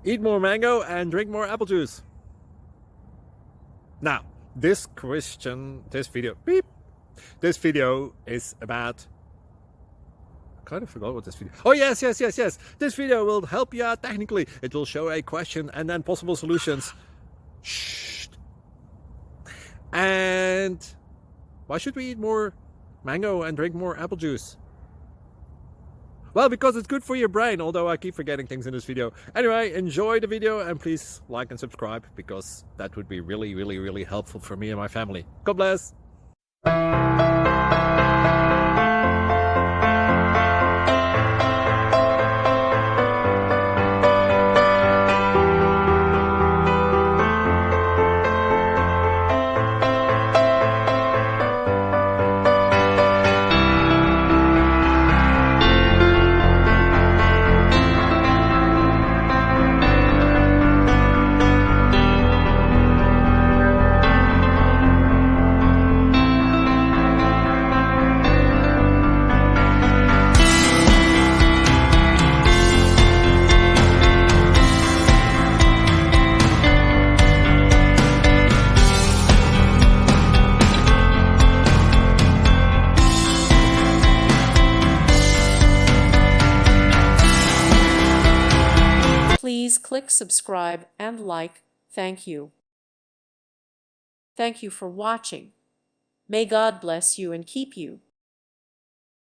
Eat more mango and drink more apple juice. Now, this video is about, I kind of forgot what this video. Oh, yes. This video will help you out technically. It will show a question and then possible solutions. Shh. And why should we eat more mango and drink more apple juice? Well, because it's good for your brain, although I keep forgetting things in this video. Anyway, enjoy the video and please like and subscribe, because that would be really helpful for me and my family. God bless! Please click subscribe and like. Thank you. Thank you for watching. May God bless you and keep you.